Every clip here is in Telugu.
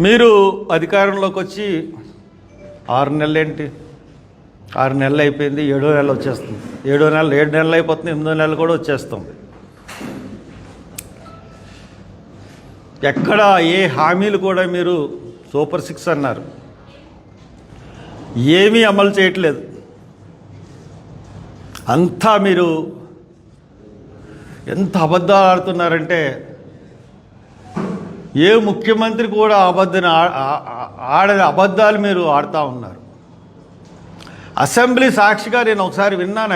మీరు అధికారంలోకి వచ్చి 6 నెలలు ఏంటి, 6 నెలలు అయిపోయింది, 7వ నెల వచ్చేస్తుంది. 7 నెలలు అయిపోతుంది, 8వ నెలలు కూడా వచ్చేస్తుంది. ఎక్కడ ఏ హామీలు కూడా మీరు సూపర్ 6 అన్నారు, ఏమీ అమలు చేయట్లేదు. అంతా మీరు ఎంత అబద్ధాలు ఆడుతున్నారంటే ఏ ముఖ్యమంత్రి కూడా అబద్ధాలు మీరు ఆడుతూ ఉన్నారు. అసెంబ్లీ సాక్షిగా నేను ఒకసారి విన్నాను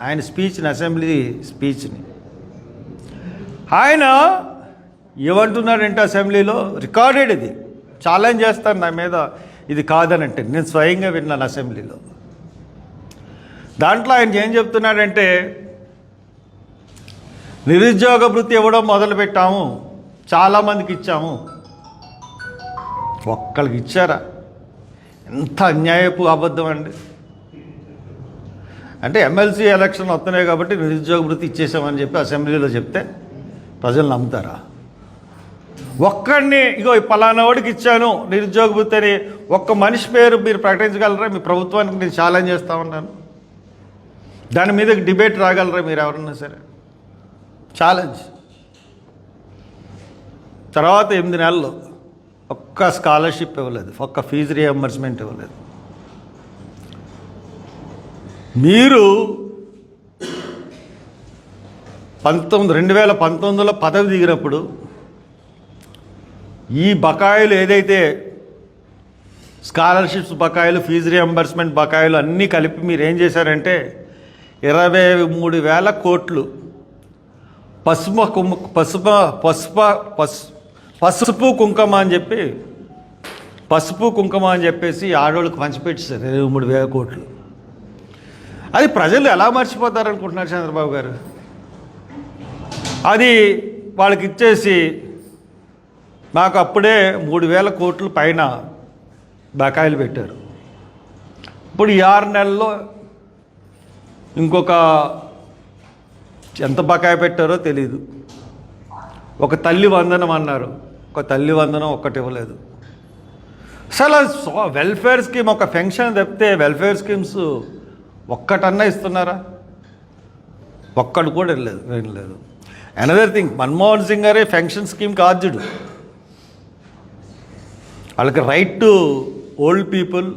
ఆయన స్పీచ్ని, అసెంబ్లీ స్పీచ్ని. ఆయన ఏమంటున్నాడంటే అసెంబ్లీలో రికార్డెడ్, ఇది ఛాలెంజ్ చేస్తాను నా మీద, ఇది కాదనంటే నేను స్వయంగా విన్నాను అసెంబ్లీలో. దాంట్లో ఆయన ఏం చెప్తున్నాడంటే నిరుద్యోగ భృతి ఇవ్వడం మొదలుపెట్టాము, చాలామందికి ఇచ్చాము. ఒక్కరికి ఇచ్చారా? ఎంత అన్యాయపు అబద్ధం అండి. అంటే ఎమ్మెల్సీ ఎలక్షన్ వస్తున్నాయి కాబట్టి నిరుద్యోగ భృతి ఇచ్చేసామని చెప్పి అసెంబ్లీలో చెప్తే ప్రజలు నమ్ముతారా? ఒక్కడిని ఇగో పలానా వాడికి ఇచ్చాను నిరుద్యోగ భృతి అని ఒక్క మనిషి పేరు మీరు ప్రకటించగలరా? మీ ప్రభుత్వానికి నేను ఛాలెంజ్ చేస్తా ఉన్నాను, దాని మీద డిబేట్ రాగలరా మీరు ఎవరన్నా సరే? ఛాలెంజ్. తర్వాత 8 నెలలు ఒక్క స్కాలర్షిప్ ఇవ్వలేదు, ఒక్క ఫీజు రియంబర్స్మెంట్ ఇవ్వలేదు. మీరు 2019లో పదవి దిగినప్పుడు ఈ బకాయిలు ఏదైతే స్కాలర్షిప్స్ బకాయిలు, ఫీజు రియంబర్స్మెంట్ బకాయిలు అన్నీ కలిపి మీరు ఏం చేశారంటే 23,000 కోట్లు పసుపు కుంకుమ అని చెప్పేసి ఆడవాళ్ళకి పంచిపెట్టేశారు 23,000 కోట్లు. అది ప్రజలు ఎలా మర్చిపోతారనుకుంటున్నారు చంద్రబాబు గారు? అది వాళ్ళకి ఇచ్చేసి మాకు అప్పుడే 3,000 కోట్ల పైన బకాయిలు పెట్టారు. ఇప్పుడు ఈ 6 నెలల్లో ఇంకొక ఎంత బకాయి పెట్టారో తెలీదు. ఒక తల్లి వందనం అన్నారు, ఒక తల్లి వందనం ఒక్కటి ఇవ్వలేదు. అసలు వెల్ఫేర్ స్కీమ్, ఒక పెన్షన్ తప్పితే వెల్ఫేర్ స్కీమ్స్ ఒక్కటన్నా ఇస్తున్నారా? ఒక్కడు కూడా వెళ్ళలేదు. అనదర్ థింగ్, మన్మోహన్ సింగ్ గారే పెన్షన్ స్కీమ్ ఆద్యుడు. వాళ్ళకి right to old people,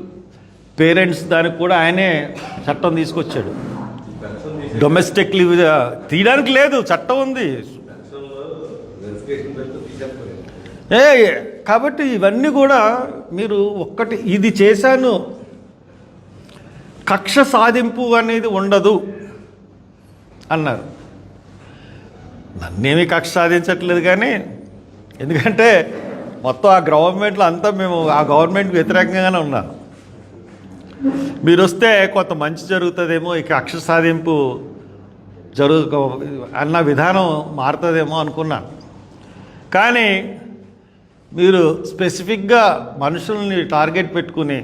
parents, దానికి కూడా ఆయనే చట్టం తీసుకొచ్చాడు. డొమెస్టిక్ లీవ్ తీయడానికి లేదు, చట్టం ఉంది. కాబట్టి ఇవన్నీ కూడా మీరు ఒక్కటి ఇది చేశాను, కక్ష సాధింపు అనేది ఉండదు అన్నారు. నన్నేమీ కక్ష సాధించట్లేదు, కానీ ఎందుకంటే మొత్తం ఆ గవర్నమెంట్లో అంతా మేము ఆ గవర్నమెంట్కి వ్యతిరేకంగానే ఉన్నాను. మీరు వస్తే కొంత మంచి జరుగుతుందేమో, ఈ కక్ష సాధింపు అన్న విధానం మారుతుందేమో అనుకున్నాను. కానీ మీరు స్పెసిఫిక్గా మనుషుల్ని టార్గెట్ పెట్టుకుని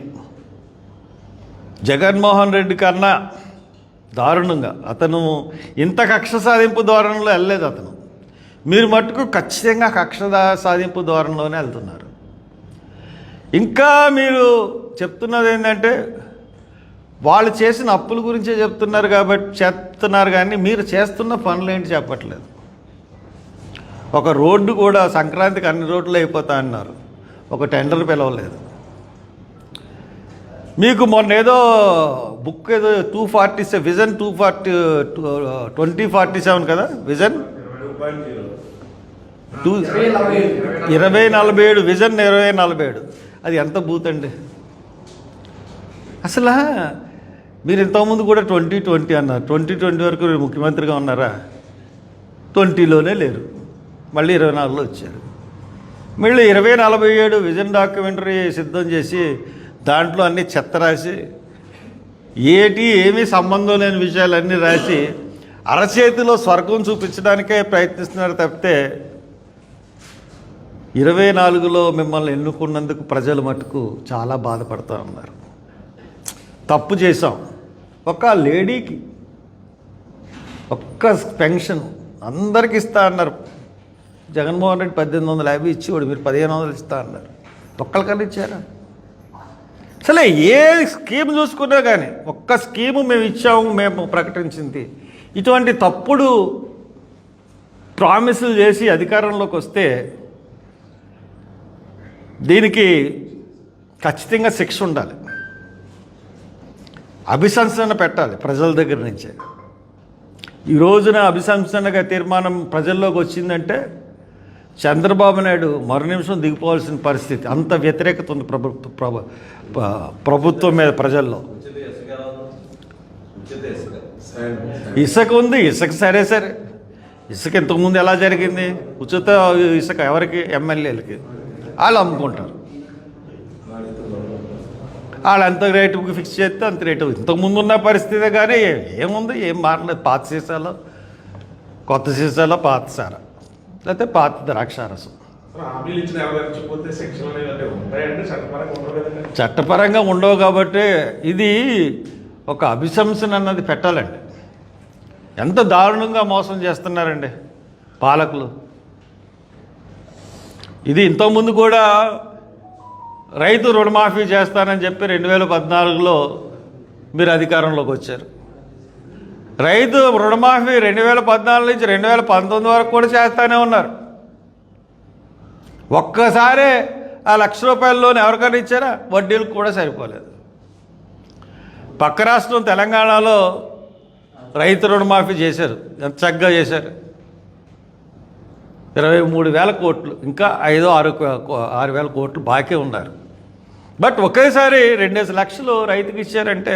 జగన్మోహన్ రెడ్డి కన్నా దారుణంగా అతను ఇంత కక్ష సాధింపు ధోరణిలో వెళ్ళలేదు అతను. మీరు మట్టుకు ఖచ్చితంగా కక్ష సాధింపు ధోరణిలోనే వెళ్తున్నారు. ఇంకా మీరు చెప్తున్నది ఏంటంటే వాళ్ళు చేసిన అప్పుల గురించే చెప్తున్నారు కానీ మీరు చేస్తున్న పనులు ఏంటి చెప్పట్లేదు. ఒక రోడ్డు కూడా సంక్రాంతికి అన్ని రోడ్లు అయిపోతా అన్నారు, ఒక టెండర్ పిలవలేదు. మీకు మొన్న ఏదో బుక్ ఏదో 247 విజన్ 2047 కదా, విజన్ 2047 విజన్ 2047. అది ఎంత బూత్ అండి అసలు. మీరు ఇంతకుముందు కూడా 2020 అన్నారు, 2020 వరకు ముఖ్యమంత్రిగా ఉన్నారా? 20లోనే లేరు, మళ్ళీ 24లో వచ్చారు. మళ్ళీ 2047 విజన్ డాక్యుమెంటరీ సిద్ధం చేసి దాంట్లో అన్ని చెత్త రాసి ఏమీ సంబంధం లేని విషయాలన్నీ రాసి అరచేతిలో స్వర్గం చూపించడానికే ప్రయత్నిస్తున్నారు తప్పితే 24లో మిమ్మల్ని ఎన్నుకున్నందుకు ప్రజలు మటుకు చాలా బాధపడుతూ ఉన్నారు. తప్పు చేశాం. ఒక లేడీకి ఒక్క పెన్షన్ అందరికి ఇస్తా అన్నారు. జగన్మోహన్ రెడ్డి 1850 ఇచ్చేవాడు, మీరు 1500 ఇస్తా అన్నారు. ఒక్కరికన్నా ఇచ్చారా? అసలే ఏ స్కీమ్ చూసుకున్నా కానీ ఒక్క స్కీము మేము ఇచ్చాము, మేము ప్రకటించింది, ఇటువంటి తప్పుడు ప్రామిసులు చేసి అధికారంలోకి వస్తే దీనికి ఖచ్చితంగా శిక్ష ఉండాలి, అభిశంసన పెట్టాలి ప్రజల దగ్గర నుంచే. ఈ రోజున అభిశంసనగా తీర్మానం ప్రజల్లోకి వచ్చిందంటే చంద్రబాబు నాయుడు మరు నిమిషం దిగిపోవాల్సిన పరిస్థితి, అంత వ్యతిరేకత ఉంది ప్రభుత్వం మీద ప్రజల్లో. ఇసుక ఉంది, ఇసుక సరే ఇసుక ఇంతకుముందు ఎలా జరిగింది? ఉచిత ఇసుక ఎవరికి? ఎమ్మెల్యేలకి. వాళ్ళు అమ్ముకుంటారు, వాళ్ళు ఎంత రేటుకి ఫిక్స్ చేస్తే అంత రేటు. ఇంతకుముందు ఉన్న పరిస్థితి కానీ ఏముంది, ఏం మారలేదు. పాత సీసాలో కొత్త సీసాలో పాత సారా, లేకపోతే పాత ద్రాక్షారసం. చట్టపరంగా ఉండవు కాబట్టి ఇది ఒక అభిశంసన అన్నది పెట్టాలండి. ఎంత దారుణంగా మోసం చేస్తున్నారండి పాలకులు. ఇది ఇంతకుముందు కూడా రైతు రుణమాఫీ చేస్తానని చెప్పి 2014లో మీరు అధికారంలోకి వచ్చారు. రైతు రుణమాఫీ 2014 నుంచి 2019 వరకు కూడా చేస్తూనే ఉన్నారు. ఒక్కసారే ఆ ₹1,00,000 లోన్ ఎవరికైనా ఇచ్చారా? వడ్డీలకు కూడా సరిపోలేదు. పక్క రాష్ట్రం తెలంగాణలో రైతు రుణమాఫీ చేశారు, ఎంత చక్కగా చేశారు. 23,000 కోట్లు, ఇంకా 6,000 కోట్లు బాకీ ఉన్నారు. బట్ ఒకేసారి 2 లక్షలు రైతుకి ఇచ్చారంటే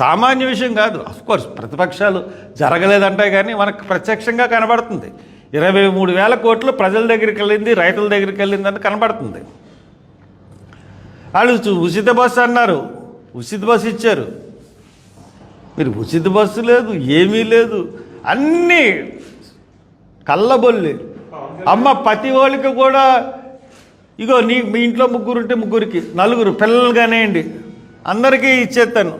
సామాన్య విషయం కాదు. అఫ్కోర్స్ ప్రతిపక్షాలు జరగలేదంటే కానీ మనకు ప్రత్యక్షంగా కనబడుతుంది. 23,000 కోట్లు ప్రజల దగ్గరికి వెళ్ళింది, రైతుల దగ్గరికి వెళ్ళిందని కనబడుతుంది. వాళ్ళు ఉచిత బస్సు అన్నారు, ఉచిత బస్సు ఇచ్చారు. మీరు ఉచిత బస్సు లేదు, ఏమీ లేదు, అన్నీ కళ్ళబొల్లి. అమ్మ ప్రతి వాళ్ళకి కూడా ఇగో మీ ఇంట్లో 3 ఉంటే 3కి 4 పిల్లలు కానివ్వండి అందరికీ ఇచ్చేస్తాను.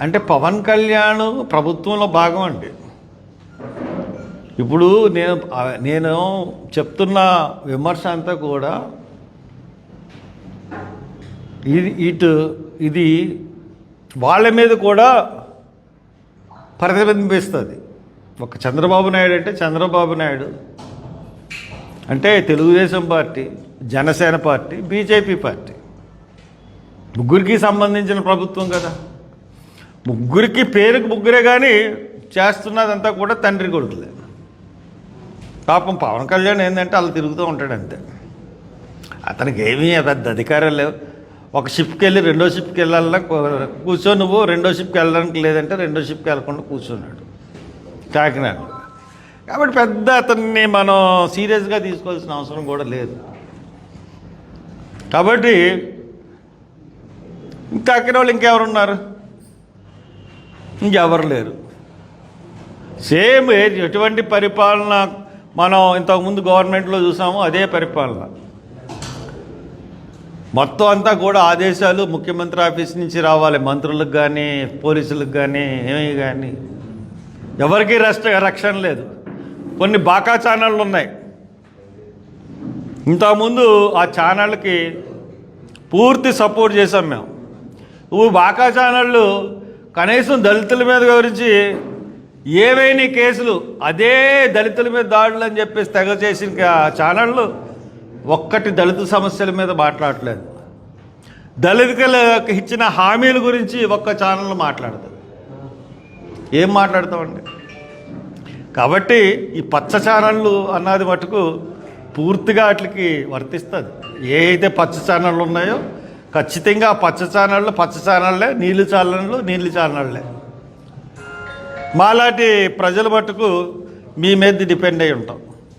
అంటే పవన్ కళ్యాణ్ ప్రభుత్వంలో భాగం అండి. ఇప్పుడు నేను చెప్తున్న విమర్శ అంతా కూడా ఇది వాళ్ళ మీద కూడా ప్రతిబింబిస్తుంది. ఒక చంద్రబాబు నాయుడు అంటే చంద్రబాబు నాయుడు అంటే Telugu Desam party, Janasena party, BJP party ముగ్గురికి సంబంధించిన ప్రభుత్వం కదా. ముగ్గురికి పేరుకు ముగ్గురే కానీ చేస్తున్నదంతా కూడా తండ్రి కొడుకులే. పాపం పవన్ కళ్యాణ్ ఏంటంటే అలా తిరుగుతూ ఉంటాడు అంతే. అతనికి ఏమీ పెద్ద అధికారం లేవు. ఒక షిప్కి వెళ్ళి 2వ షిప్కి వెళ్ళాలన్నా కూర్చో, నువ్వు 2వ షిప్కి వెళ్ళడానికి లేదంటే 2వ షిప్కి వెళ్ళకుండా కూర్చున్నాడు కాకినాడలో. కాబట్టి పెద్ద అతన్ని మనం సీరియస్గా తీసుకోవాల్సిన అవసరం కూడా లేదు. కాబట్టి కాకినాడలో ఇంకెవరున్నారు? ఇంకెవరు లేరు. సేమ్ ఎటువంటి పరిపాలన మనం ఇంతకుముందు గవర్నమెంట్లో చూసామో అదే పరిపాలన. మొత్తం అంతా కూడా ఆదేశాలు ముఖ్యమంత్రి ఆఫీస్ నుంచి రావాలి, మంత్రులకు కానీ పోలీసులకు కానీ ఏమీ కానీ ఎవరికీ రక్షణ లేదు. కొన్ని బాకా ఛానళ్ళు ఉన్నాయి. ఇంతకుముందు ఆ ఛానళ్ళకి పూర్తి సపోర్ట్ చేసాం మేము. బాకా ఛానళ్ళు కనీసం దళితుల మీద వివరించి ఏవైనా కేసులు అదే దళితుల మీద దాడులు అని చెప్పేసి తెగ చేసిన ఛానళ్ళు ఒక్కటి దళిత సమస్యల మీద మాట్లాడలేదు. దళితులకు ఇచ్చిన హామీల గురించి ఒక్క ఛానల్ మాట్లాడదు. ఏం మాట్లాడతామండి? కాబట్టి ఈ పచ్చ ఛానళ్ళు అన్నది మటుకు పూర్తిగా వాటికి వర్తిస్తుంది. ఏ అయితే పచ్చ ఛానళ్ళు ఉన్నాయో ఖచ్చితంగా పచ్చ ఛానళ్ళే, నీళ్ళు ఛానళ్ళే. మాలాంటి ప్రజల మటుకు మీ మీద డిపెండ్ అయి ఉంటాం.